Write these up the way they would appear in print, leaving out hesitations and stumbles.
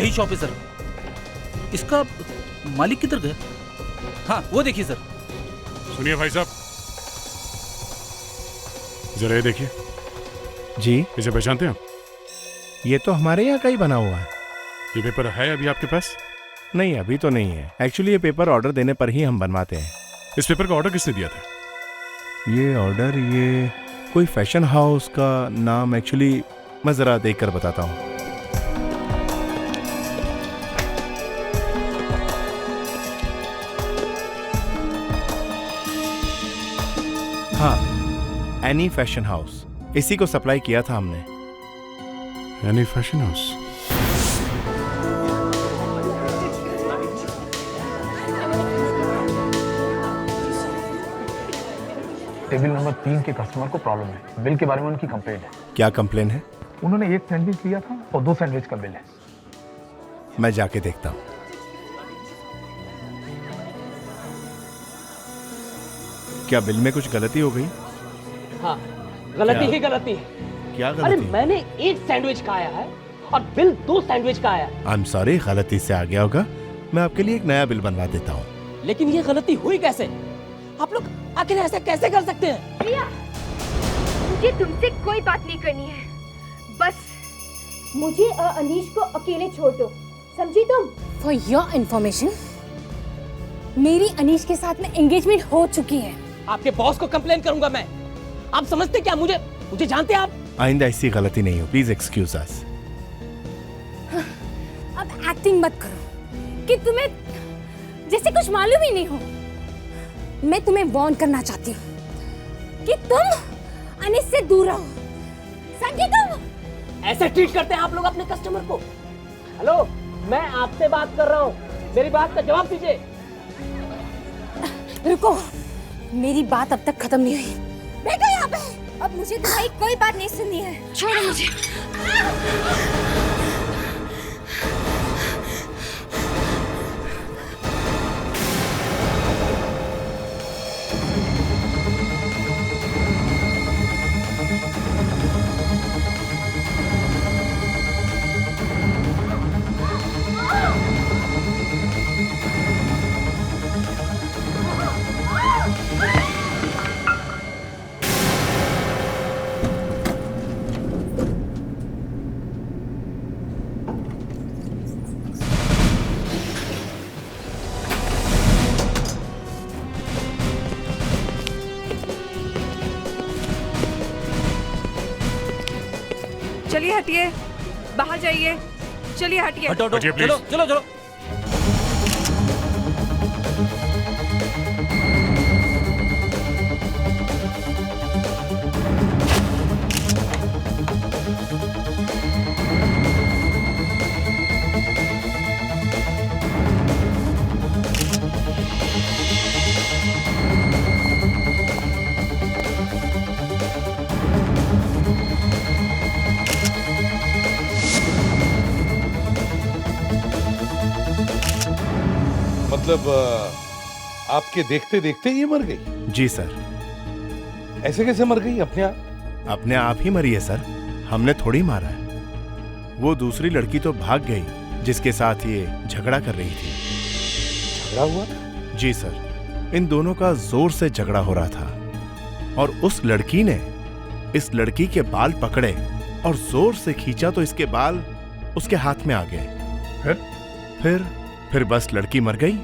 बड़ी शॉप है सर। इसका मालिक किधर गया? हाँ वो देखिए सर। सुनिए भाई साहब, जरा ये देखिए। जी, इसे पहचानते हैं आप? ये तो हमारे यहाँ का ही बना हुआ है। ये पेपर है अभी आपके पास? नहीं, अभी तो नहीं है। एक्चुअली ये पेपर ऑर्डर देने पर ही हम बनवाते हैं। इस पेपर का ऑर्डर किसने दिया था? ये ऑर्डर ये कोई फैशन हाउस का नाम, एक्चुअली मैं ज़रा देख कर बताता हूँ। हाँ, एनी फैशन हाउस, इसी को सप्लाई किया था हमने। Any fashion house? Table number 3 के कस्टमर को प्रॉब्लम है। बिल के बारे में उनकी कंप्लेंट है। क्या कंप्लेन है? उन्होंने एक सैंडविच लिया था और 2 सैंडविच का बिल है। मैं जाके देखता हूँ। क्या बिल में कुछ गलती हो गई? हाँ, गलती क्या? ही गलती है। क्या अरे गलती? मैंने एक सैंडविच खाया है और बिल 2 सैंडविच का आया। आई एम सॉरी, गलती से आ गया होगा। मैं आपके लिए एक नया बिल बनवा देता हूँ। लेकिन ये गलती हुई कैसे? आप लोग आखिर ऐसा कैसे कर सकते हैं? प्रिया, मुझे तुमसे कोई बात नहीं करनी है। बस मुझे और अनीश को अकेले छोड़ दो, समझी तुम? फॉर योर इंफॉर्मेशन, मेरी अनीश के साथ में एंगेजमेंट हो चुकी है। आपके बॉस को कंप्लेन करूंगा मैं। आप समझते क्या मुझे जानते हैं आप? आइंदा ऐसी गलती नहीं हो, प्लीज एक्सक्यूज अस। अब एक्टिंग मत करो कि तुम्हें जैसे कुछ मालूम ही नहीं हो। मैं तुम्हें वार्न करना चाहती हूँ कि तुम अनीश से दूर रहो, समझे तुम? ऐसे ट्रीट करते हैं आप लोग अपने कस्टमर को? हेलो, मैं आपसे बात कर रहा हूँ, मेरी बात का जवाब दीजिए। रुको, मेरी बात अब तक खत्म नहीं हुई। बैठो यहाँ पे। अब मुझे तुम्हारी कोई बात नहीं सुननी है, छोड़ो मुझे। चलिए हटिए, बाहर जाइए। चलिए हटिए। हटो हटो, हटिए, चलो please। चलो चलो। मतलब आपके देखते देखते ये मर गई? जी सर। ऐसे कैसे मर गई अपने आप? अपने आप ही मरी है सर, हमने थोड़ी मारा है। वो दूसरी लड़की तो भाग गई जिसके साथ ये झगड़ा कर रही थी। झगड़ा हुआ? जी सर, इन दोनों का जोर से झगड़ा हो रहा था और उस लड़की ने इस लड़की के बाल पकड़े और जोर से खींचा तो इसके बाल उसके हाथ में आ गए। फिर बस लड़की मर गई।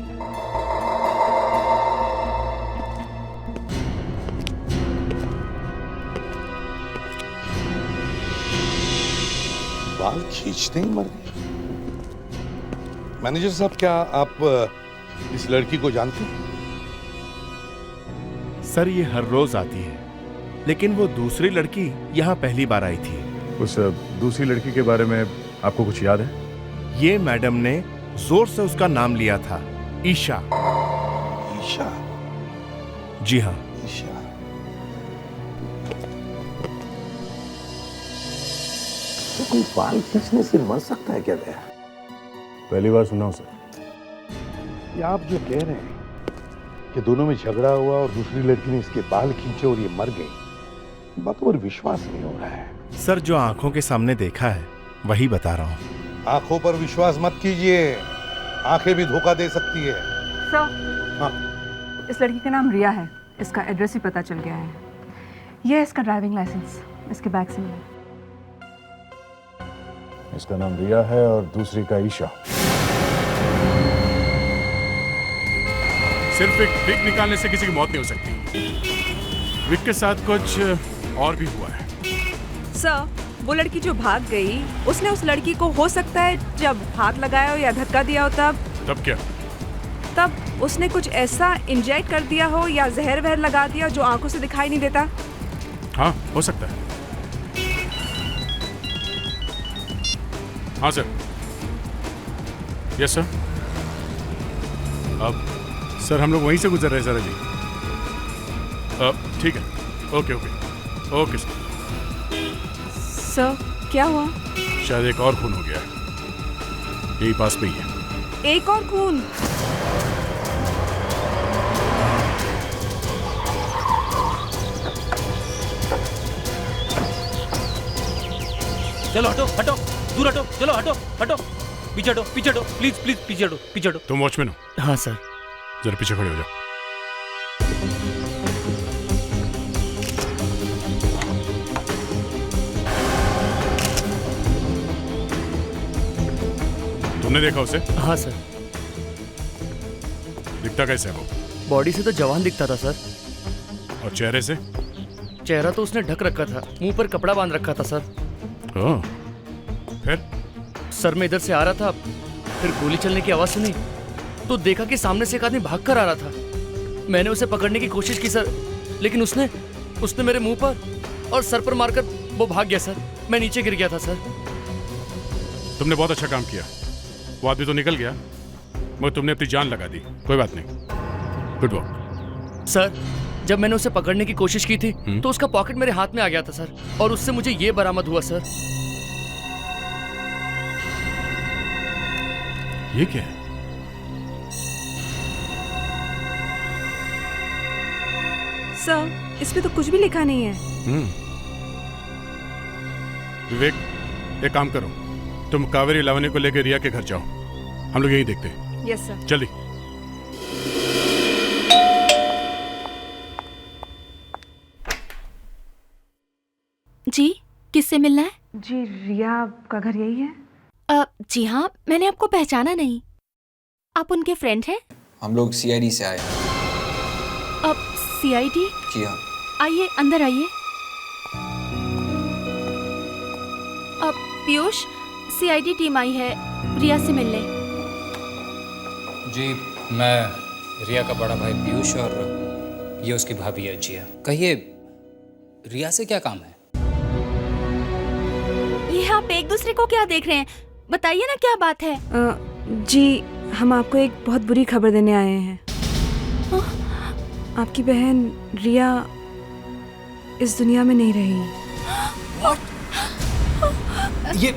बाल खींचते ही मर गई? मैनेजर साहब, क्या आप इस लड़की को जानते हैं? सर ये हर रोज आती है, लेकिन वो दूसरी लड़की यहाँ पहली बार आई थी। उस दूसरी लड़की के बारे में आपको कुछ याद है? ये मैडम ने जोर से उसका नाम लिया था, ईशा। ईशा? जी हाँ। ईशा? तो कोई बाल खींचने से मर सकता है क्या दया? पहली बार सुना हूं सर। ये आप जो कह रहे हैं कि दोनों में झगड़ा हुआ और दूसरी लड़की ने इसके बाल खींचे और ये मर गई, बातों पर विश्वास नहीं हो रहा है। सर जो आंखों के सामने देखा है वही बता रहा हूँ। आंखों पर विश्वास मत कीजिए, आंखें भी धोखा दे सकती है। सर, हाँ, इस लड़की का नाम रिया है, इसका एड्रेस भी पता चल गया है। ये है इसका ड्राइविंग लाइसेंस, इसके बैग से मिला। इसका नाम रिया है और दूसरी का ईशा। सिर्फ एक विग निकालने से किसी की मौत नहीं हो सकती। विग के साथ कुछ और भी हुआ है। सर, वो लड़की जो भाग गई, उसने उस लड़की को हो सकता है जब हाथ लगाया हो या धक्का दिया हो तब क्या? तब उसने कुछ ऐसा इंजेक्ट कर दिया हो या जहर वहर लगा दिया जो आंखों से दिखाई नहीं देता। हाँ, हो सकता है। हाँ सर। Yes sir. अब सर हम लोग वहीं से गुजर रहे हैं सर अभी। ठीक है, okay okay okay sir. Sir, क्या हुआ? शायद एक और खून हो गया है, यही पास पे ही है। एक और खून? चलो हटो हटो, दूर हटो, चलो हटो हटो, पीछे हटो पीछे हटो, प्लीज प्लीज पीछे हटो पीछे हटो। तुम वॉचमैन हो? हाँ सर। जरा पीछे खड़े हो जाओ। तुमने देखा उसे? हाँ सर। दिखता कैसे है वो? बॉडी से तो जवान दिखता था सर। और चेहरे से? चेहरा तो उसने ढक रखा था, मुंह पर कपड़ा बांध रखा था सर। ओह, फिर? सर में इधर से आ रहा था, फिर गोली चलने की आवाज सुनी तो देखा कि सामने से एक आदमी भागकर आ रहा था। मैंने उसे पकड़ने की कोशिश की सर, लेकिन उसने मेरे मुंह पर और सर पर मारकर वो भाग गया सर। मैं नीचे गिर गया था सर। तुमने बहुत अच्छा काम किया। वो आदमी तो निकल गया, मगर तुमने अपनी जान लगा दी। कोई बात नहीं, गुड वर्क। सर, जब मैंने उसे पकड़ने की कोशिश की थी तो उसका पॉकेट मेरे हाथ में आ गया था सर, और उससे मुझे ये बरामद हुआ सर। ये क्या है? सर, इसमें तो कुछ भी लिखा नहीं है। विवेक, एक काम करो, तुम कावेरी लावनी को लेकर रिया के घर जाओ, हम लोग यही देखते हैं। Yes sir. जल्दी। जी, किससे मिलना है? जी, रिया का घर यही है? जी हाँ, मैंने आपको पहचाना नहीं। आप उनके फ्रेंड हैं? हम लोग सीआईडी से आए। अब सीआईडी? जी हाँ। आइए, अंदर आइए। अब पीयूष, सीआईडी टीम आई है रिया से मिलने। जी, मैं रिया का बड़ा भाई पीयूष और ये उसकी भाभी है जिया। कहिए, रिया से क्या काम है? ये आप एक दूसरे को क्या देख रहे हैं? बताइए ना, क्या बात है? जी, हम आपको एक बहुत बुरी खबर देने आए हैं। आपकी बहन रिया इस दुनिया में नहीं रही। ये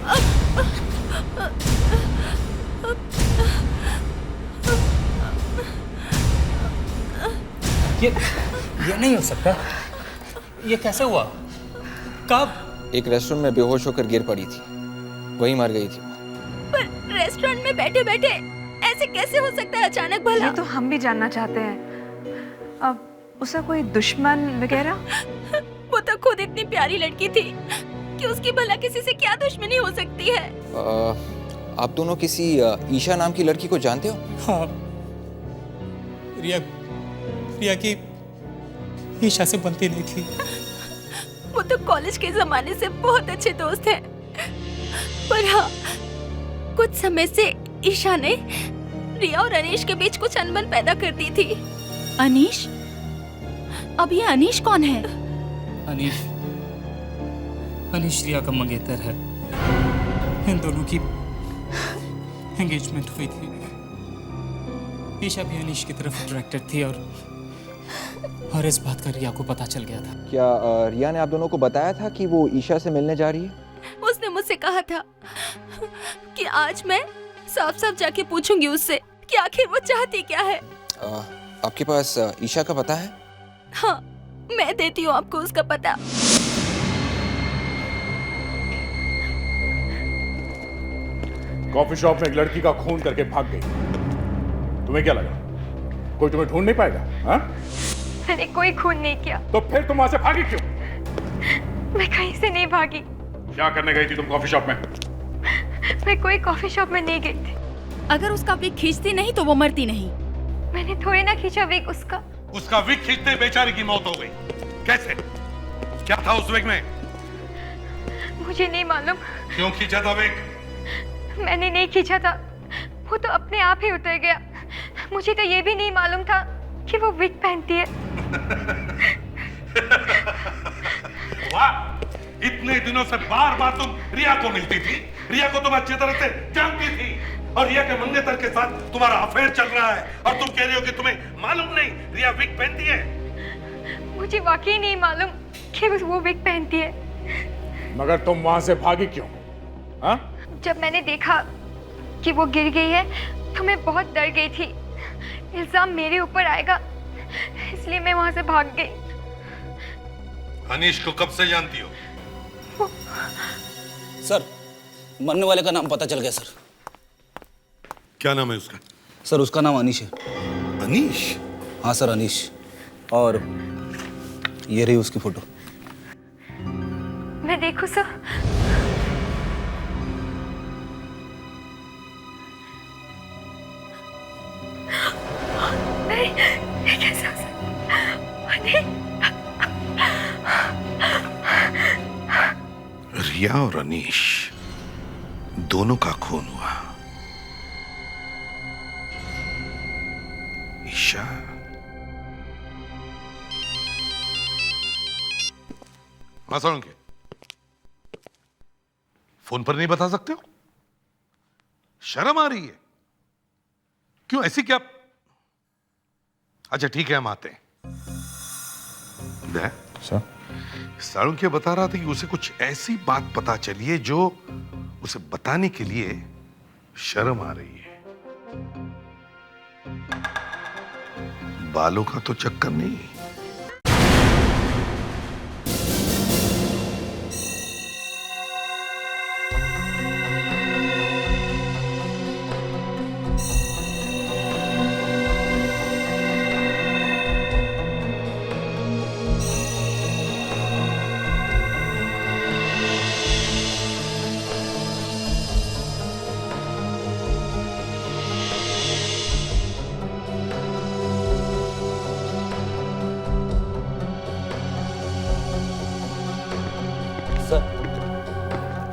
नहीं हो सकता। ये कैसे हुआ? कब? एक रेस्टोरेंट में बेहोश होकर गिर पड़ी थी, वहीं मर गई थी। पर रेस्टोरेंट में बैठे बैठे ऐसे कैसे हो सकता है अचानक भला? ये तो हम भी जानना चाहते हैं। अब उसका कोई दुश्मन वगैरह? वो तो खुद इतनी प्यारी लड़की थी कि उसकी भला किसी से क्या दुश्मनी हो सकती है? आप दोनों किसी ईशा नाम की लड़की को जानते हो? हाँ, रिया की ईशा से बनती नहीं थी। वो तो कॉलेज के जमाने से बहुत अच्छे दोस्त हैं। पर हाँ, कुछ समय से ईशा ने रिया और अनीश के बीच कुछ अनबन पैदा कर दी थी। अनीश? अब ये अनीश कौन है? अनीश रिया का मंगेतर है। इन दोनों की एंगेजमेंट हुई थी। ईशा भी अनीश की तरफ अट्रैक्टेड थी और इस बात का रिया को पता चल गया था। क्या रिया ने आप दोनों को बताया था कि वो ईशा से मिलने जा रही है? उसने मुझसे कहा था कि आज मैं साफ साफ जाके पूछूंगी उससे कि आखिर वो चाहती क्या है। आपके पास ईशा का पता है? हाँ, मैं देती हूँ आपको उसका पता। कॉफी शॉप में एक लड़की का खून करके भाग गई। तुम्हें क्या लगा कोई तुम्हें ढूंढ नहीं पाएगा? हाँ? मैंने कोई खून नहीं किया। तो फिर तुम वहां से भागी क्यों? मैं कहीं से नहीं भागी। क्या करने गई थी तुम कॉफी शॉप में? मैं कोई कॉफी शॉप में नहीं गई थी। अगर उसका विग खींचती नहीं तो वो मरती नहीं। मैंने थोड़ी ना खींचा विग उसका। उसका विग खींचते बेचारी की मौत हो गई। कैसे? क्या था उस विग में? मुझे नहीं मालूम। क्यों खींचा था विग? मैंने नहीं खींचा था, वो तो अपने आप ही उतर गया। मुझे तो ये भी नहीं मालूम था कि वो विग पहनती है। वाह! इतने दिनों से बार बार तुम रिया को मिलती थी, रिया को तुम अच्छी तरह से जानती थी और रिया के मंगेतर के साथ तुम्हारा अफेयर चल रहा है और तुम कह रही हो कि तुम्हें मालूम नहीं रिया विग पहनती है। मुझे वाकई नहीं मालूम कि वो विग पहनती है। मगर तुम वहां से भागी क्यों? हाँ? जब मैंने देखा कि वो गिर गई है तो मैं बहुत डर गई थी, इल्जाम मेरे ऊपर आएगा, इसलिए मैं वहां से भाग गई। अनीश को कब से जानती हो? सर, मरने वाले का नाम पता चल गया सर। क्या नाम है उसका? सर उसका नाम अनीश है। अनीश? हाँ सर अनीश। और ये रही उसकी फोटो। मैं देखूं सर? नहीं, ये कैसे हो सकता? रिया और अनीश दोनों का खून हुआ। ईशा, हाँ सोलंकी, फोन पर नहीं बता सकते हो? शर्म आ रही है? क्यों, ऐसी क्या? अच्छा ठीक है, हम आते हैं। सर, साळुंखे बता रहा था कि उसे कुछ ऐसी बात पता चली है जो उसे बताने के लिए शर्म आ रही है। बालों का तो चक्कर नहीं।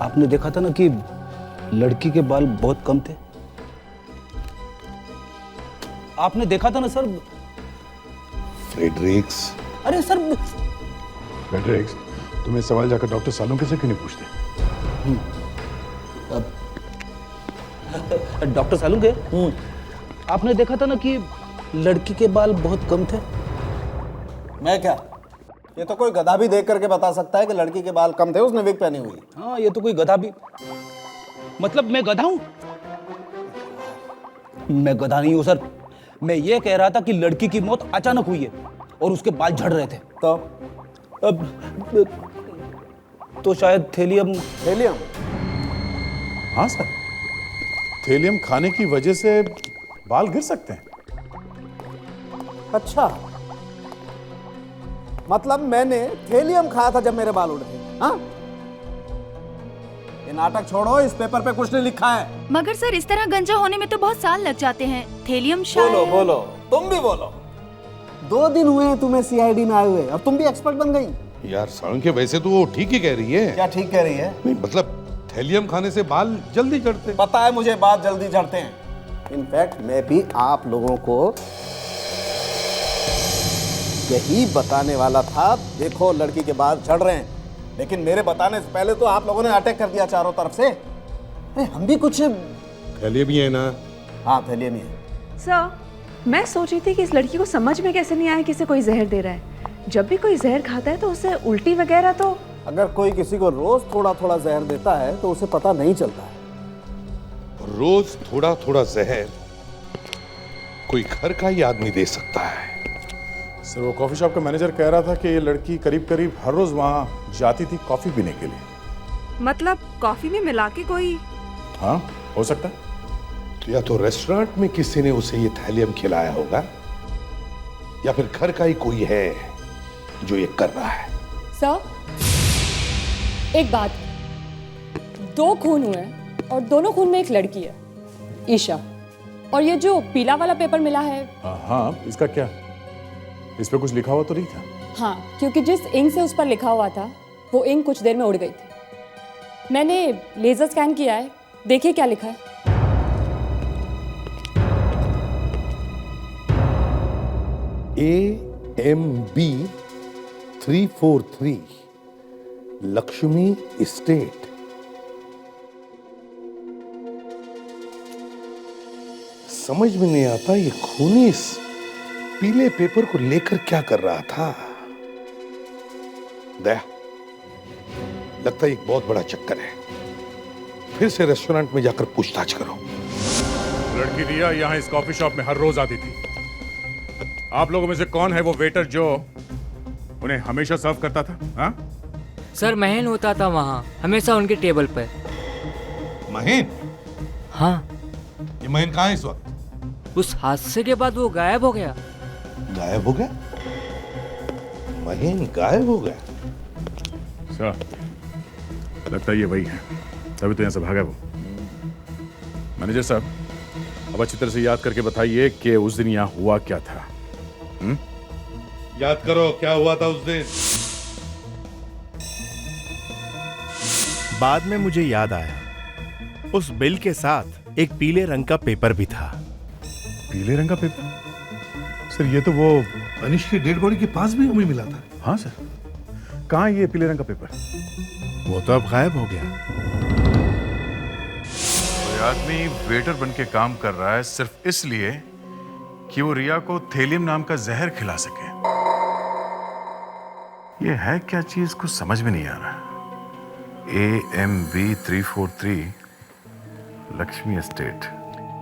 आपने देखा था ना कि लड़की के बाल बहुत कम थे। आपने देखा था ना सर। फ्रेडरिक्स। अरे सर। फ्रेडरिक्स, तुम्हें सवाल जाकर डॉक्टर सालुंखे से क्यों नहीं पूछते? डॉक्टर सालुंखे, आपने देखा था ना कि लड़की के बाल बहुत कम थे। मैं क्या, ये तो कोई गधा भी देख करके बता सकता है कि लड़की के बाल कम थे, उसने विग पहनी हुई। हाँ, ये तो कोई गधा भी, मतलब मैं गधा हूं? मैं गधा नहीं हूं सर। मैं ये कह रहा था कि लड़की की मौत अचानक हुई है और उसके बाल झड़ रहे थे। तो अब तो शायद थेलियम। थेलियम? हाँ सर, थेलियम खाने की वजह से बाल गिर सकते हैं। अच्छा, मतलब मैंने थेलियम खाया था जब मेरे बाल उड़े थे? हाँ? ये नाटक छोड़ो, इस पेपर पे कुछ नहीं लिखा है। मगर सर इस तरह गंजा होने में तो बहुत साल लग जाते हैं। थेलियम शायद। बोलो बोलो, तुम भी बोलो। 2 दिन हुए हैं तुम्हें सीआईडी में आए हुए और तुम भी एक्सपर्ट बन गई। यार साळुंखे, वैसे तो वो ठीक ही कह रही है। क्या ठीक कह रही है? नहीं मतलब थेलियम खाने से बाल जल्दी झड़ते। पता है मुझे, बाल जल्दी झड़ते हैं। इनफैक्ट मैं भी आप लोगों को यही बताने वाला था। देखो लड़की के बाल झड़ रहे हैं, लेकिन मेरे बताने से पहले तो आप लोगों ने अटैक कर दिया चारों तरफ से। हम भी कुछ थैलियम ही है ना? हाँ थैलियम ही है। सर, मैं सोच रही थी कि इस लड़की को समझ में कैसे नहीं आया कि इसे कोई जहर दे रहा है। जब भी कोई जहर खाता है तो उसे उल्टी वगैरह तो। अगर कोई किसी को रोज थोड़ा थोड़ा जहर देता है तो उसे पता नहीं चलता है। रोज थोड़ा थोड़ा जहर कोई घर का ही आदमी दे सकता है। सर, वो कॉफी शॉप का मैनेजर कह रहा था कि ये लड़की करीब करीब हर रोज वहां जाती थी कॉफी पीने के लिए। मतलब कॉफी में मिला के कोई? हाँ, हो सकता है। या तो रेस्टोरेंट में किसी ने उसे ये थैलियम खिलाया होगा, या फिर घर का ही कोई है जो ये कर रहा है। सर, एक बात, 2 खून हुए हैं और दोनों खून में एक लड़की है, ईशा। और ये जो पीला वाला पेपर मिला है, हाँ, इसका क्या? इस पे कुछ लिखा हुआ तो नहीं था? हाँ, क्योंकि जिस इंक से उस पर लिखा हुआ था वो इंक कुछ देर में उड़ गई थी। मैंने लेजर स्कैन किया है, देखिए क्या लिखा है। AMB 343 Lakshmi estate. समझ में नहीं आता ये खूनी इस पीले पेपर को लेकर क्या कर रहा था। दया, लगता है एक बहुत बड़ा चक्कर है। फिर से रेस्टोरेंट में जाकर पूछताछ करो। लड़की रिया यहाँ इस कॉफी शॉप में हर रोज आती थी। आप लोगों में से कौन है वो वेटर जो उन्हें हमेशा सर्व करता था? हाँ? सर, महेन होता था वहाँ, हमेशा उनके टेबल पर। महेन? हाँ। ये महेन कहाँ है इस वक्त? उस हादसे के बाद वो गायब हो गया। गायब हो गया? महेन गायब हो गया? सर, लगता है ये वही है, तभी तो यहाँ से भागा वो। मैनेजर साहब, अब अच्छी तरह से याद करके बताइए कि उस दिन यहाँ हुआ क्या था। याद करो क्या हुआ था उस दिन। बाद में मुझे याद आया, उस बिल के साथ एक पीले रंग का पेपर भी था। पीले रंग का पेपर? सर, ये तो वो अनिश की डेड बॉडी के पास भी हमें मिला था। हाँ सर, कहाँ है ये पीले रंग का पेपर? वो तो अब गायब हो गया। कोई आदमी वेटर बन के काम कर रहा है सिर्फ इसलिए कि वो रिया को थेलियम नाम का जहर खिला सके। ये है क्या चीज, कुछ समझ में नहीं आ रहा। AMB 343 Lakshmi estate.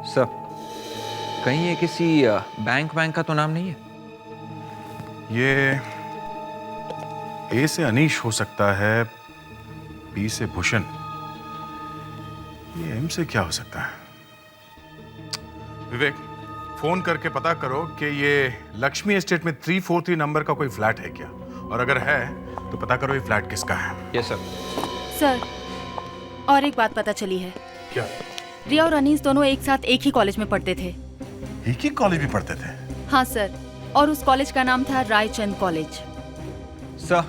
सर, कहीं ये किसी बैंक का तो नाम नहीं है? ये A से अनीश हो सकता है, B से भूषण, ये M से क्या हो सकता है? विवेक, फोन करके पता करो कि ये लक्ष्मी एस्टेट में 343 नंबर का कोई फ्लैट है क्या, और अगर है तो पता करो ये फ्लैट किसका है। Yes sir. सर, और एक बात पता चली है। क्या? रिया और अनीस दोनों एक साथ एक ही कॉलेज में पढ़ते थे। एक ही कॉलेज में पढ़ते थे? हाँ सर, और उस कॉलेज का नाम था रायचंद कॉलेज। सर,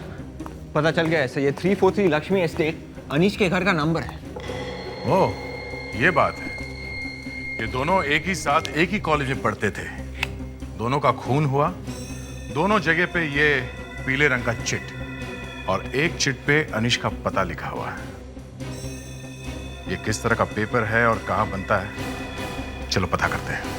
पता चल गया है, ये 343 लक्ष्मी एस्टेट अनीश के घर का नंबर है। ओह, ये बात है। ये दोनों एक ही साथ एक ही कॉलेज में पढ़ते थे, दोनों का खून हुआ, दोनों जगह पे ये पीले रंग का चिट, और एक चिट पे अनीश का पता लिखा हुआ है। ये किस तरह का पेपर है और कहाँ बनता है, चलो पता करते हैं।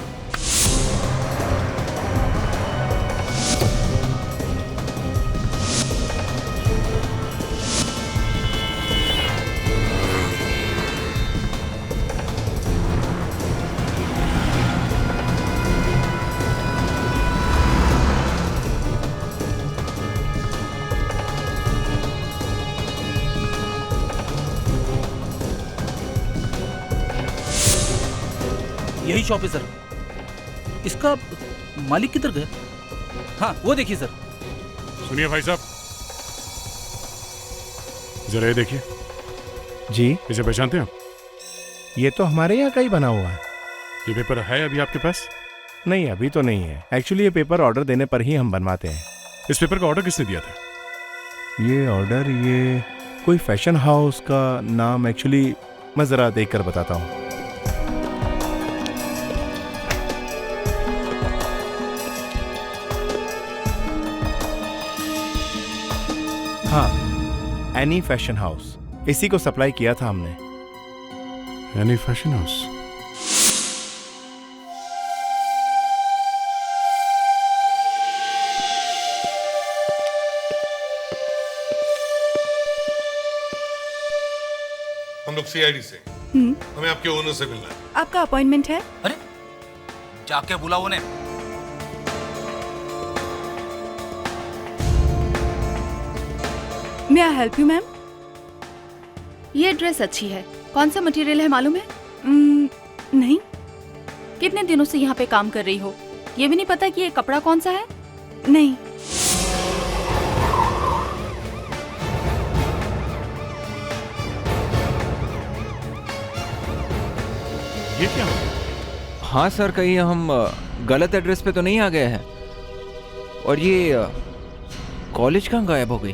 यही शॉप है सर। इसका मालिक किधर गया? हाँ, वो देखिए सर। सुनिए भाई साहब, जरा ये देखिए। जी? इसे पहचानते हैं आप? ये तो हमारे यहाँ का ही बना हुआ है। ये पेपर है अभी आपके पास? नहीं, अभी तो नहीं है। एक्चुअली ये पेपर ऑर्डर देने पर ही हम बनवाते हैं। इस पेपर का ऑर्डर किसने दिया था? ये ऑर्डर, ये कोई फैशन हाउस का नाम, एक्चुअली मैं जरा देख कर बताता हूँ। हाँ, एनी फैशन हाउस, इसी को सप्लाई किया था हमने। Any fashion house? हम लोग CID से, हमें आपके ओनर से मिलना है। आपका अपॉइंटमेंट है? अरे, जाके बुलाओ उन्हें। मे आई हेल्प यू मैम? ये ड्रेस अच्छी है, कौन सा मटेरियल है मालूम है? कितने दिनों से यहाँ पे काम कर रही हो, ये भी नहीं पता कि ये कपड़ा कौन सा है? नहीं। ये क्या? हाँ सर, कहीं हम गलत एड्रेस पे तो नहीं आ गए हैं? और ये कॉलेज कहाँ गायब हो गई?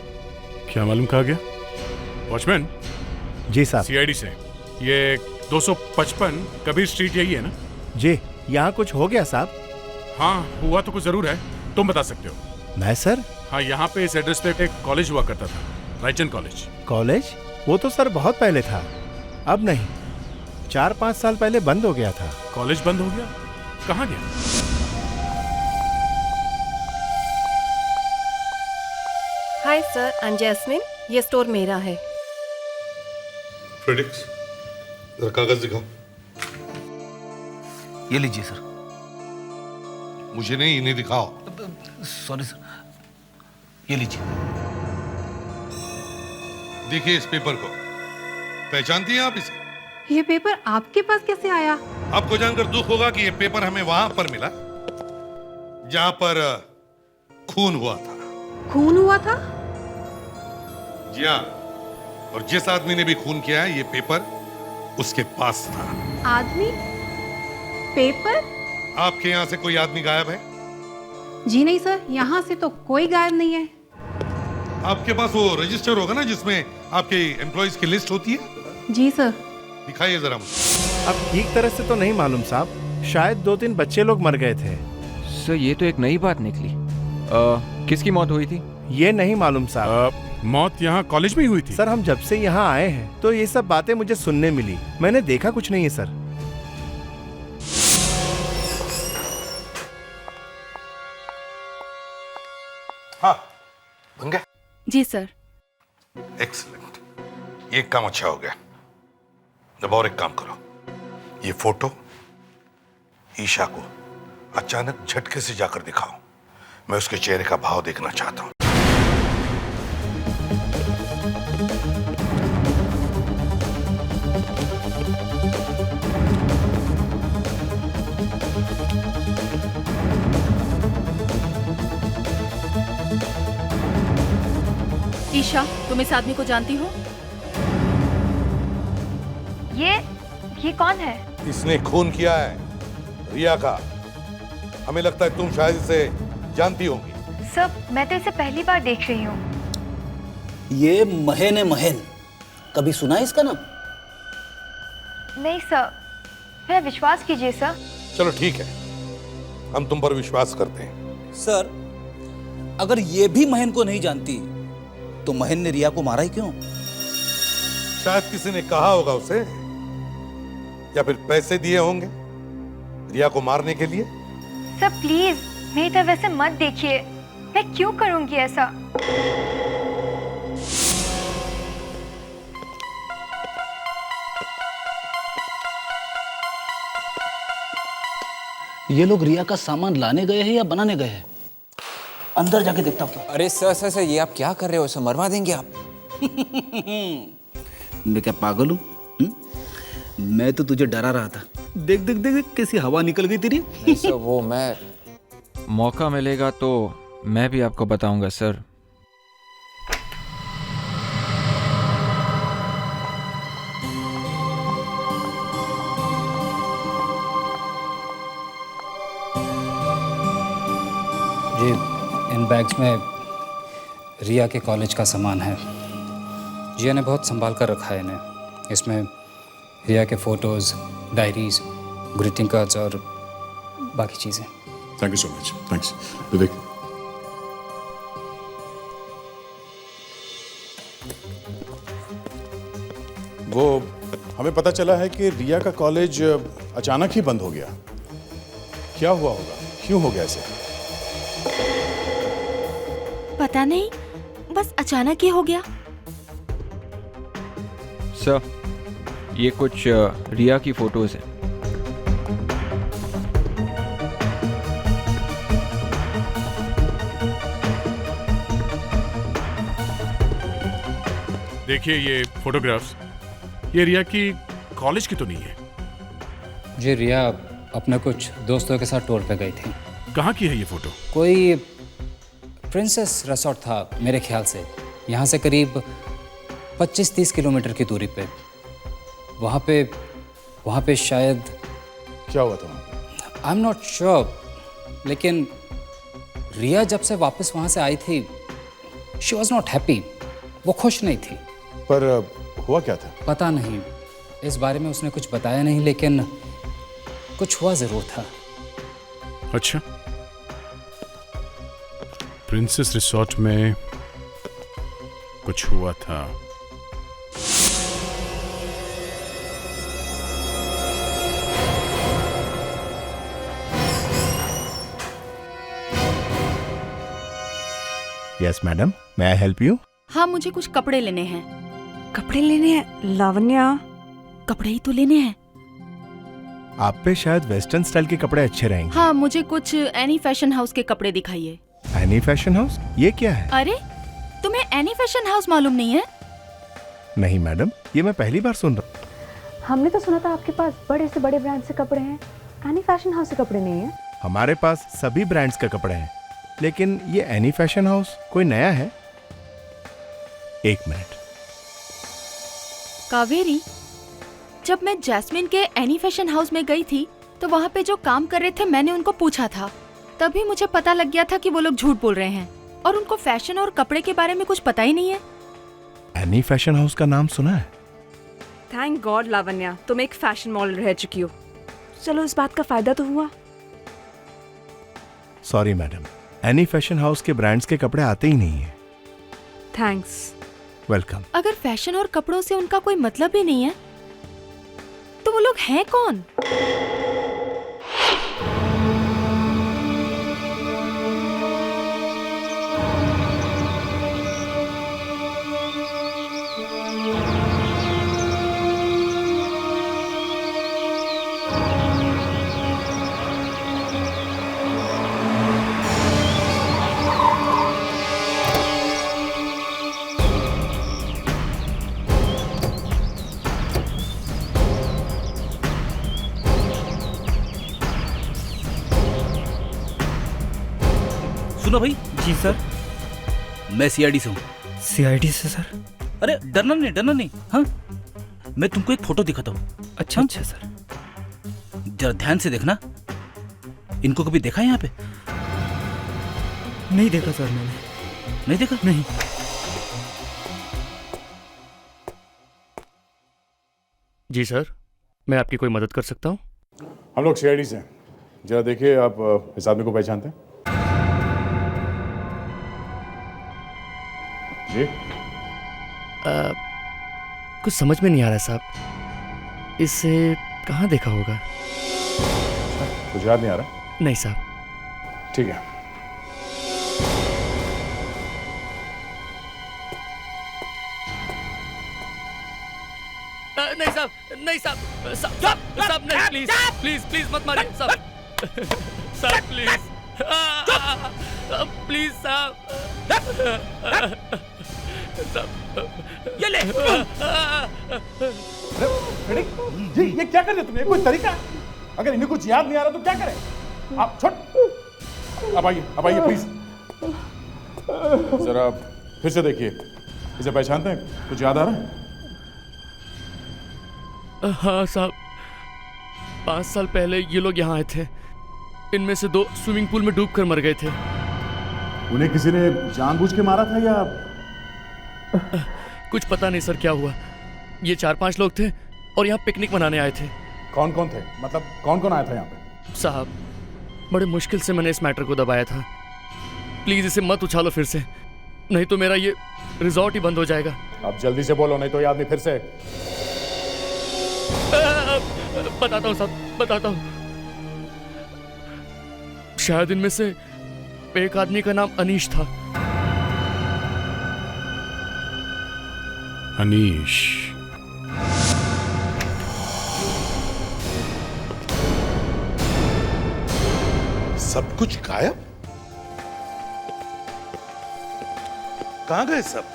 क्या मालूम कहाँ गया? वॉचमैन जी साहब। सीआईडी से ये 255 कबीर स्ट्रीट यही है ना? जी, यहाँ कुछ हो गया साहब? हाँ, हुआ तो कुछ जरूर है, तुम बता सकते हो। मैं सर? हाँ, यहाँ पे इस एड्रेस पे एक कॉलेज हुआ करता था, रायचंद कॉलेज। कॉलेज? वो तो सर बहुत पहले था, अब नहीं। 4-5 साल पहले बंद हो गया था। कॉलेज बंद हो गया? कहाँ गया? Hi sir, I am Jasmine. ये स्टोर मेरा है। फ्रेडिक्स, जरा कागज दिखाओ। ये लीजिए सर। मुझे नहीं, इन्हें दिखाओ। सॉरी सर, ये लीजिए। देखिए इस पेपर को, पहचानती हैं आप इसे? ये पेपर आपके पास कैसे आया? आपको जानकर दुख होगा कि ये पेपर हमें वहां पर मिला जहां पर खून हुआ था। खून हुआ था? जी हाँ, और जिस आदमी ने भी खून किया है, ये पेपर उसके पास था। आदमी? पेपर? आपके यहाँ से कोई आदमी गायब है? जी नहीं सर, यहाँ से तो कोई गायब नहीं है। आपके पास वो रजिस्टर होगा ना जिसमें आपके एम्प्लॉइज की लिस्ट होती है? जी सर। दिखाइए जरा मुझे। अब ठीक तरह से तो नहीं मालूम साहब, शायद 2-3 बच्चे लोग मर गए थे। सर ये तो एक नई बात निकली। किसकी मौत हुई थी? ये नहीं मालूम साहब। मौत यहाँ कॉलेज में ही हुई थी? सर हम जब से यहाँ आए हैं तो ये सब बातें मुझे सुनने मिली, मैंने देखा कुछ नहीं है सर। हाँ, बन गया? जी सर। एक्सीलेंट, ये काम अच्छा हो गया। अब और एक काम करो, ये फोटो ईशा को अचानक झटके से जाकर दिखाओ। मैं उसके चेहरे का भाव देखना चाहता हूं। ईशा, तुम इस आदमी को जानती हो? ये कौन है? इसने खून किया है रिया का। हमें लगता है तुम शायद इसे जानती होंगी। सर, मैं तो इसे पहली बार देख रही हूँ। ये महन है, महन। कभी सुना है इसका नाम? नहीं सर, मेरा विश्वास कीजिए सर। चलो ठीक है, हम तुम पर विश्वास करते हैं। सर, अगर ये भी महन को नहीं जानती तो महन ने रिया को मारा ही क्यों? शायद किसी ने कहा होगा उसे, या फिर पैसे दिए होंगे रिया को मारने के लिए। सर प्लीज मेरी तरफ ऐसे मत देखिए, मैं क्यों करूंगी ऐसा? ये लोग रिया का सामान लाने गए हैं या बनाने गए हैं? अंदर जाके देखता हूँ। अरे सर ये आप क्या कर रहे हो? इसे मरवा देंगे आप। मैं क्या पागल हूँ? मैं तो तुझे डरा रहा था। देख देख देख कैसी हवा निकल गई तेरी। नहीं सर, वो मैं मौका मिलेगा तो मैं भी आपको बताऊंगा सर। जी, इन बैग्स में रिया के कॉलेज का सामान है। जिया ने बहुत संभाल कर रखा है इन्हें। इसमें रिया के फोटोज़, डायरीज, ग्रीटिंग कार्ड्स और बाकी चीज़ें। Thank you so much. Thanks Vivek. वो हमें पता चला है कि रिया का कॉलेज अचानक ही बंद हो गया। क्या हुआ होगा, क्यों हो गया ऐसे? पता नहीं, बस अचानक ही हो गया। सर, ये कुछ रिया की फोटोज हैं। देखिए ये फोटोग्राफ्स, ये रिया की कॉलेज की तो नहीं है। जी, रिया अपने कुछ दोस्तों के साथ टूर पे गई थी। कहाँ की है ये फोटो? कोई प्रिंसेस रिसोर्ट था मेरे ख्याल से, यहाँ से करीब 25-30 किलोमीटर की दूरी पे। वहाँ पे शायद क्या हुआ था? आई एम नॉट श्योर, लेकिन रिया जब से वापस वहाँ से आई थी, शी वॉज नॉट हैप्पी। वो खुश नहीं थी। पर हुआ क्या था? पता नहीं, इस बारे में उसने कुछ बताया नहीं, लेकिन कुछ हुआ जरूर था। अच्छा, प्रिंसेस रिसोर्ट में कुछ हुआ था। Yes madam, may I help you? हाँ, मुझे कुछ कपड़े लेने हैं। कपड़े लेने हैं लावण्या? कपड़े ही तो लेने हैं। आप पे शायद वेस्टर्न स्टाइल के कपड़े अच्छे रहेंगे। हाँ, मुझे कुछ एनी फैशन हाउस के कपड़े दिखाइए। Any fashion house? ये क्या है? अरे, तुम्हें एनी फैशन हाउस मालूम नहीं है? नहीं मैडम, ये मैं पहली बार सुन रहा हूँ। हमने तो सुना था आपके पास बड़े से बड़े ब्रांड से कपड़े हैं, एनी फैशन हाउस से कपड़े नहीं है। हमारे पास सभी ब्रांड्स के कपड़े हैं, लेकिन ये एनी फैशन हाउस कोई नया है। एक मिनट। कावेरी, जब मैं जैस्मिन के एनी फैशन हाउस में गई थी तो वहाँ पे जो काम कर रहे थे मैंने उनको पूछा था, तभी मुझे पता लग गया था कि वो लोग झूठ बोल रहे हैं और उनको फैशन और कपड़े के बारे में कुछ पता ही नहीं है। एनी फैशन हाउस का नाम सुना है? थैंक गॉड लावण्या, तुम एक फैशन मॉडल रह चुकी हो। चलो, इस बात का फायदा तो हुआ। Sorry madam, any fashion house के ब्रांड्स के कपड़े आते ही नहीं है। थैंक्स। वेलकम। अगर फैशन और कपड़ों से उनका कोई मतलब ही नहीं है तो वो लोग हैं कौन? सुनो भाई। जी सर। मैं सीआईडी से हूँ। सीआईडी से सर? अरे डरना नहीं। हाँ, मैं तुमको एक फोटो दिखाता हूँ। अच्छा अच्छा सर। जरा ध्यान से देखना। इनको कभी देखा है यहाँ पे? नहीं देखा सर मैंने। नहीं देखा? नहीं। जी सर, मैं आपकी कोई मदद कर सकता हूँ? हम लोग सीआईडी से हैं। जरा देखिए, आप इस आदमी को पहचानते हैं? जी? कुछ समझ में नहीं आ रहा साहब। इसे कहाँ देखा होगा? कुछ याद नहीं आ रहा? नहीं साहब। ठीक है। नहीं साहब, नहीं, प्लीज मत मारिए साहब। साहब प्लीज साहब, ये ले। जी, ये क्या कर रहे तुमने? कोई तरीका? अगर इन्हें कुछ याद नहीं आ रहा तो क्या करें? आप छोड़। अब आइए प्लीज। जरा फिर से देखिए, इसे पहचानते हैं? कुछ याद आ रहा है? हाँ साहब, 5 साल पहले ये लोग यहाँ आए थे। इनमें से 2 स्विमिंग पूल में डूबकर मर गए थे। उन्हें किसी ने जानबूझ के मारा था या? कुछ पता नहीं सर क्या हुआ। ये 4-5 लोग थे और यहाँ पिकनिक मनाने आए थे। कौन कौन थे? मतलब कौन कौन आया था यहाँ पे? साहब, बड़े मुश्किल से मैंने इस मैटर को दबाया था। प्लीज इसे मत उछालो फिर से, नहीं तो मेरा ये रिजॉर्ट ही बंद हो जाएगा। अब जल्दी से बोलो, नहीं तो ये आदमी फिर से। बताता हूँ साहब, बताता हूँ। शायद इनमें से एक आदमी का नाम अनीश था। अनीश? सब कुछ गायब? कहां गए सब?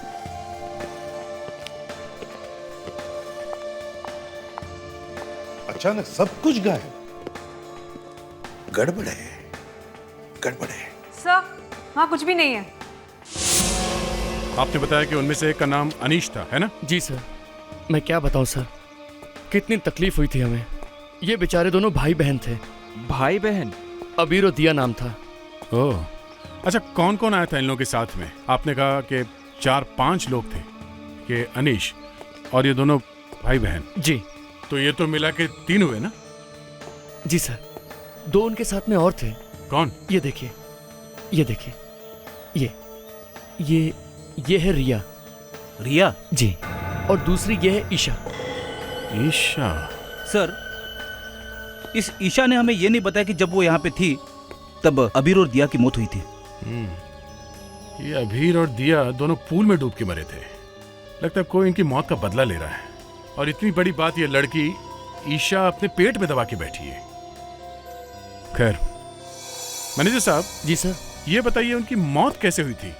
अचानक सब कुछ गायब। गड़बड़ है, गड़बड़ है। सर वहाँ कुछ भी नहीं है। आपने बताया कि उनमें से एक का नाम अनीश था, है ना? जी सर। मैं क्या बताऊं सर, कितनी तकलीफ हुई थी हमें। ये बेचारे दोनों भाई बहन थे। भाई बहन? अबीर और दिया नाम था। ओह, अच्छा कौन कौन आया था इन लोगों के साथ में? आपने कहा कि 4-5 लोग थे, कि अनीश और ये दोनों भाई बहन। जी। तो ये तो मिला के 3 हुए ना? जी सर, 2 उनके साथ में और थे। कौन? ये देखिए, ये देखिए, ये है रिया। रिया? जी। और दूसरी ये है ईशा। ईशा? सर, इस ईशा ने हमें ये नहीं बताया कि जब वो यहाँ पे थी तब अबीर और दिया की मौत हुई थी। ये अबीर और दिया दोनों पूल में डूब के मरे थे। लगता है कोई इनकी मौत का बदला ले रहा है। और इतनी बड़ी बात, ये लड़की ईशा अपने पेट में दबा के बैठी है। खैर, मैनेजर साहब। जी सर। ये बताइए उनकी मौत कैसे हुई थी?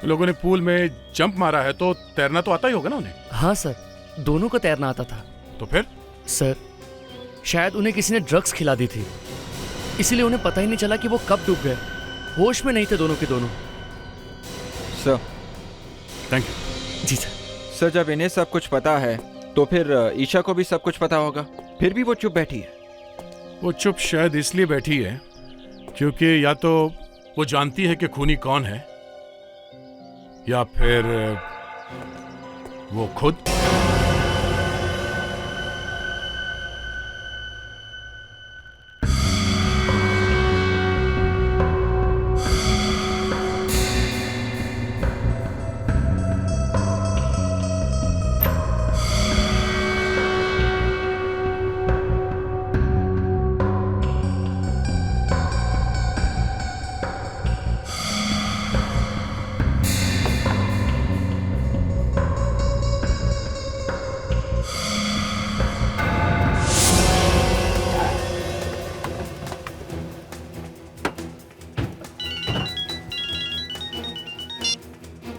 लोगों ने पूल में जंप मारा है तो तैरना तो आता ही होगा ना उन्हें? हाँ सर, दोनों को तैरना आता था। तो फिर? सर, शायद उन्हें किसी ने ड्रग्स खिला दी थी, इसीलिए उन्हें पता ही नहीं चला कि वो कब डूब गए। होश में नहीं थे दोनों के दोनों। सर। Thank you. जी सर। सर, जब इन्हें सब कुछ पता है तो फिर ईशा को भी सब कुछ पता होगा, फिर भी वो चुप बैठी है। वो चुप शायद इसलिए बैठी है क्योंकि या तो वो जानती है कि खूनी कौन है, या फिर वो खुद।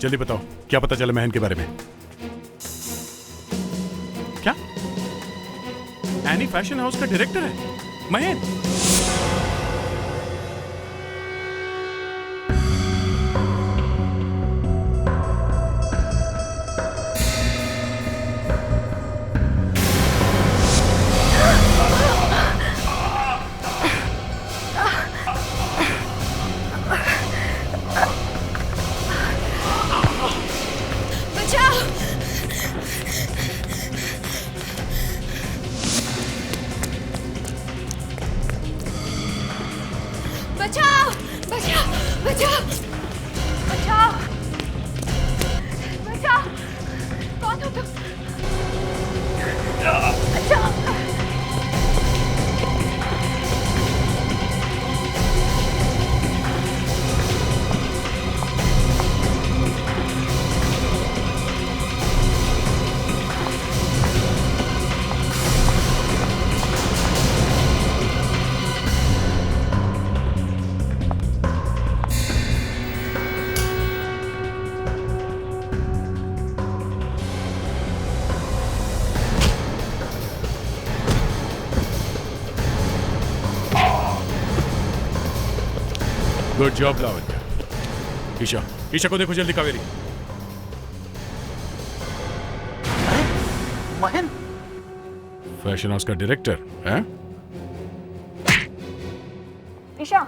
जल्दी बताओ, क्या पता चला महन के बारे में? क्या? एनी फैशन हाउस का डायरेक्टर है महन? बचाओ! बचाओ! बचाओ! बचाओ! बचाओ! कौन हो तुम? बचाओ! Good job Lavanya. ईशा, ईशा को देखो जल्दी। कावेरी। महन? फैशन हाउस का डायरेक्टर है? ईशा,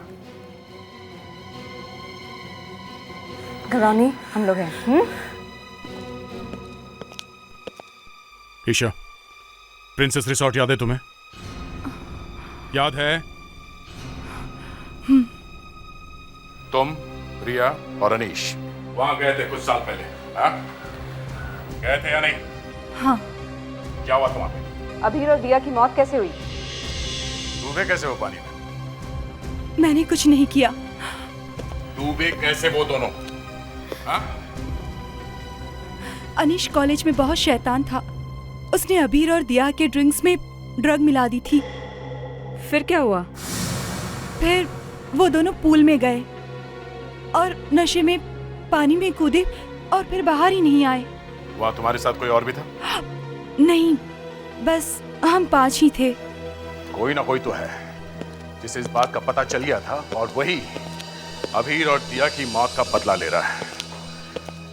घबराओ नहीं, हम लोग हैं। ईशा, प्रिंसेस रिसोर्ट याद है तुम्हें? याद है? तुम, रिया और अनीश वहां गए थे कुछ साल पहले, हाँ? गए थे या नहीं? हाँ। क्या हुआ था वहां पे? अबीर और दिया की मौत कैसे हुई? डूबे कैसे हो पानी में? मैंने कुछ नहीं किया। डूबे कैसे वो दोनों? हाँ? अनीश कॉलेज में बहुत शैतान था। उसने अबीर और दिया के ड्रिंक्स में ड्रग मिला दी थी। फिर क्या हुआ? फिर वो दोनों पूल में गए और नशे में पानी में कूदे और फिर बाहर ही नहीं आए। वहां तुम्हारे साथ कोई और भी था? नहीं, बस हम 5 ही थे। कोई ना कोई तो है जिसे इस बात का पता चल गया था और वही अभीर और दिया की मौत का बदला ले रहा है।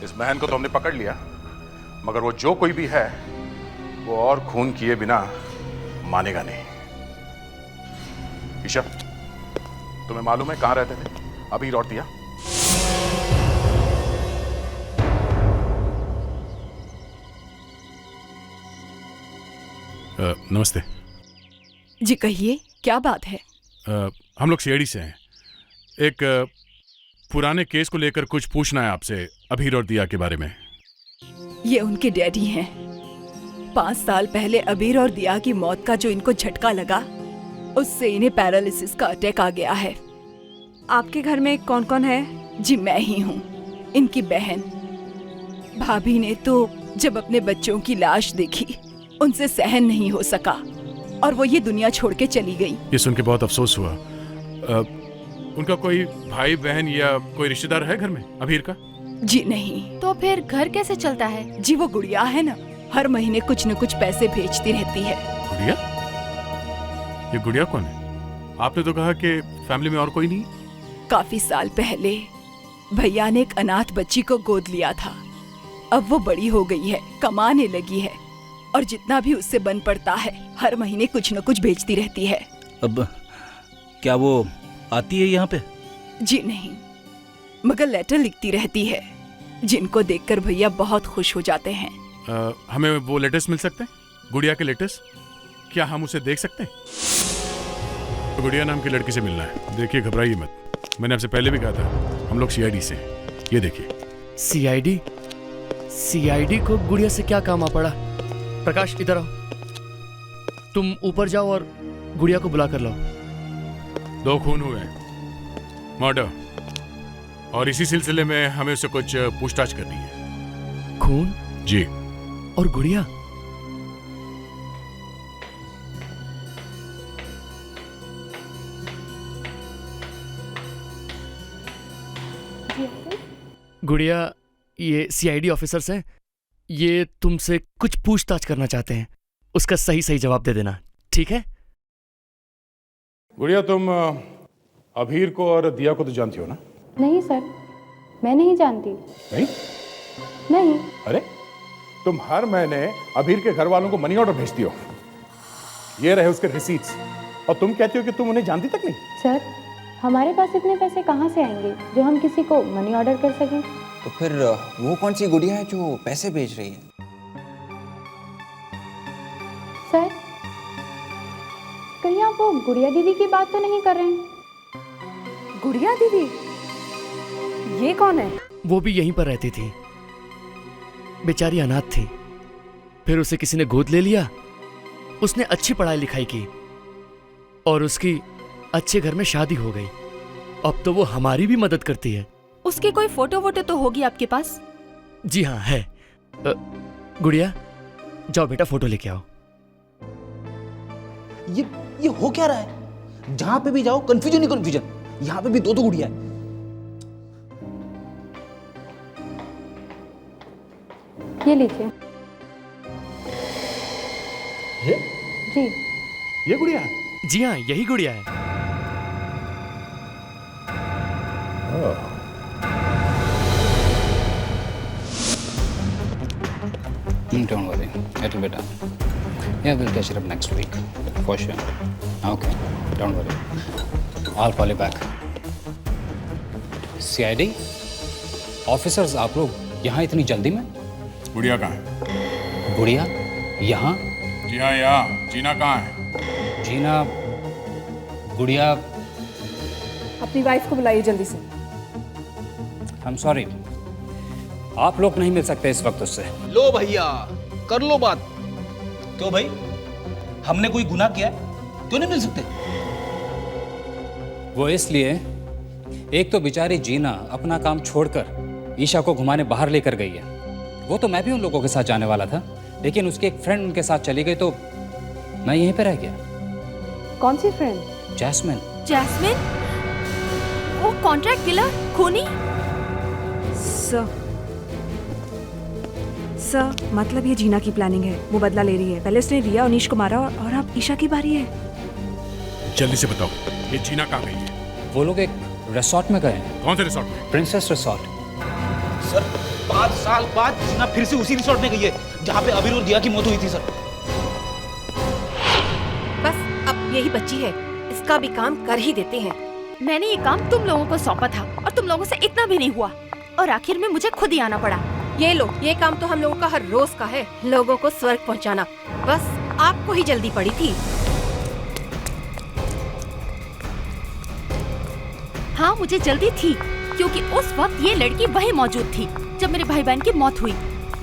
इस बहन को तो हमने पकड़ लिया, मगर वो जो कोई भी है वो और खून किए बिना मानेगा नहीं। ईशा, तुम्हें मालूम है कहां रहते थे अभीर और दिया? नमस्ते जी कहिए, क्या बात है? हम लोग सीआईडी से हैं। एक पुराने केस को लेकर कुछ पूछना है आपसे, अभीर और दिया के बारे में। ये उनके डैडी हैं। 5 साल पहले अबीर और दिया की मौत का जो इनको झटका लगा, उससे इन्हें पैरालिसिस का अटैक आ गया है। आपके घर में कौन कौन है? जी मैं ही हूँ, इनकी बहन। भाभी ने तो जब अपने बच्चों की लाश देखी, उनसे सहन नहीं हो सका और वो ये दुनिया छोड़ के चली गई। ये सुन के बहुत अफसोस हुआ। उनका कोई भाई बहन या कोई रिश्तेदार है घर में अभीर का? जी नहीं। तो फिर घर कैसे चलता है? जी वो गुड़िया है ना, हर महीने कुछ न कुछ पैसे भेजती रहती है। गुड़िया? ये गुड़िया कौन है? आपने तो कहा कि फैमिली में और कोई नहीं। काफी साल पहले भैया ने एक अनाथ बच्ची को गोद लिया था। अब वो बड़ी हो गई है, कमाने लगी है और जितना भी उससे बन पड़ता है हर महीने कुछ न कुछ भेजती रहती है। अब क्या वो आती है यहाँ पे? जी नहीं, मगर लेटर लिखती रहती है, जिनको देखकर भैया बहुत खुश हो जाते हैं। हमें वो लेटर्स मिल सकते हैं? गुड़िया के लेटर्स? क्या हम उसे देख सकते हैं? तो गुड़िया नाम की लड़की से मिलना है। देखिए घबराइए मत, मैंने आपसे पहले भी कहा था हम लोग सीआईडी से हैं। ये देखिए। सीआईडी? सीआईडी को गुड़िया से क्या काम आ पड़ा? प्रकाश इधर आओ, तुम ऊपर जाओ और गुड़िया को बुला कर लाओ। 2 खून हुए हैं, मर्डर, और इसी सिलसिले में हमें उससे कुछ पूछताछ करनी है। खून? जी। और गुड़िया? गुड़िया, ये सीआईडी ऑफिसर्स हैं, ये तुमसे कुछ पूछताछ करना चाहते हैं। उसका सही सही जवाब दे देना, ठीक है? गुड़िया, तुम अभीर को और दिया को तो जानती हो ना? नहीं सर, मैं नहीं जानती। नहीं? नहीं। अरे, तुम हर महीने अभीर के घर वालों को मनी ऑर्डर भेजती हो। ये रहे उसके रिसीट्स, और तुम कहती हो कि तुम उन्हें जानती तक नहीं। सर, हमारे पास इतने पैसे कहाँ से आएंगे जो हम किसी को मनी ऑर्डर कर सकें? तो फिर वो कौन सी गुड़िया है जो पैसे भेज रही है? सर, कहीं आप वो गुड़िया दीदी की बात तो नहीं कर रहे हैं? गुड़िया दीदी? ये कौन है? वो भी यहीं पर रहती थी, बेचारी अनाथ थी। फिर उसे किसी ने गोद ले लिया, उसने अच्छी पढ़ाई लिखाई की और उसकी अच्छे घर में शादी हो गई। अब तो वो हमारी भी मदद करती है। उसकी कोई फोटो वोटो तो होगी आपके पास? जी हाँ है। गुड़िया, जाओ बेटा फोटो लेके आओ। ये हो क्या रहा है? जहां पे भी जाओ कंफ्यूजन ही कंफ्यूजन। यहाँ पे भी 2 गुड़िया है। ये लीजिए। ये? जी। ये गुड़िया है? जी हाँ, यही गुड़िया है। Don't worry, it'll be done. Yeah, we'll catch it up next week, for sure. Okay, don't worry. I'll call you back. CID? Officers, आप लोग यहाँ इतनी जल्दी में? गुड़िया कहाँ है? गुड़िया? यहाँ? जी हाँ, यहाँ। जीना कहाँ है? जीना, गुड़िया। अपनी वाइफ को बुलाइए जल्दी से। I'm sorry. आप लोग नहीं मिल सकते इस वक्त उससे। लो भैया, कर लो बात। क्यों भाई, हमने कोई गुनाह किया है? क्यों नहीं मिल सकते? वो इसलिए, एक तो बेचारी जीना अपना काम छोड़कर ईशा को घुमाने बाहर लेकर गई है। वो तो मैं भी उन लोगों के साथ जाने वाला था, लेकिन उसकी एक फ्रेंड उनके साथ चली गई तो मैं यहीं पे रह गया। कौन सी फ्रेंड? जैस्मिन। जैस्मिन? वो कॉन्ट्रैक्ट किलर, खूनी? सर, मतलब ये जीना की प्लानिंग है। वो बदला ले रही है। पहले उसने रिया और अनीश को मारा और अब ईशा की बारी है। जल्दी से बताओ। ये जीना कहाँ गई है? वो लोग एक रिसोर्ट में गए हैं। कौन से रिसोर्ट में? Princess resort. सर 5 साल बाद जीना फिर से उसी रिसोर्ट में गई है जहाँ पे अबीर और दिया की मौत हुई थी सर। बस अब यही बच्ची है, इसका भी काम कर ही देते हैं। मैंने ये काम तुम लोगों को सौंपा था और तुम लोगों से इतना भी नहीं हुआ और आखिर में मुझे खुद ही आना पड़ा। ये लो, ये काम तो हम लोगों का हर रोज का है, लोगों को स्वर्ग पहुंचाना। बस आपको ही जल्दी पड़ी थी। हाँ मुझे जल्दी थी क्योंकि उस वक्त ये लड़की वहीं मौजूद थी जब मेरे भाई बहन की मौत हुई।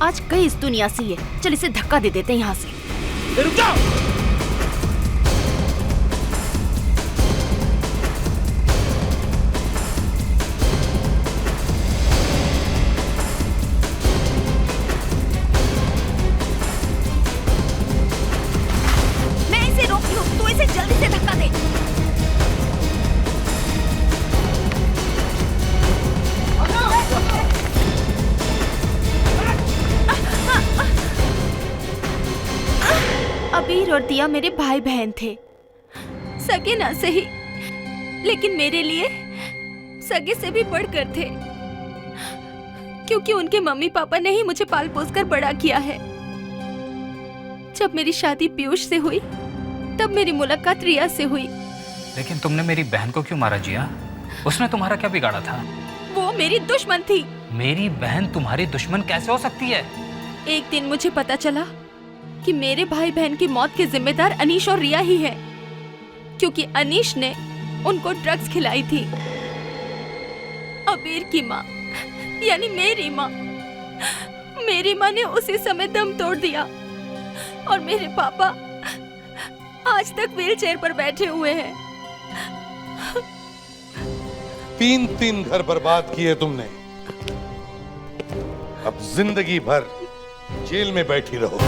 आज कई इस दुनिया से है, चल इसे धक्का दे देते हैं यहाँ से। रुक जाओ। मैं इसे रोकती हूँ, तू इसे जल्दी से धक्का दे। अबीर और दिया मेरे भाई बहन थे, सगे ना सही लेकिन मेरे लिए सगे से भी बढ़कर थे, क्योंकि उनके मम्मी पापा ने ही मुझे पाल पोस कर बड़ा किया है। जब मेरी शादी पीयूष से हुई तब मेरी मुलाकात रिया से हुई। लेकिन तुमने मेरी बहन को क्यों मारा जिया? उसने तुम्हारा क्या बिगाड़ा था? वो मेरी दुश्मन थी। मेरी बहन तुम्हारी दुश्मन कैसे हो सकती है? एक दिन मुझे पता चला कि मेरे भाई बहन की मौत के जिम्मेदार अनीश और रिया ही है, क्योंकि अनीश ने उनको ड्रग्स खिलाई थी। अबीर की माँ यानी मेरी माँ ने उसी समय दम तोड़ दिया और मेरे पापा आज तक व्हीलचेयर पर बैठे हुए हैं। 3 घर बर्बाद किए तुमने, अब जिंदगी भर जेल में बैठी रहो।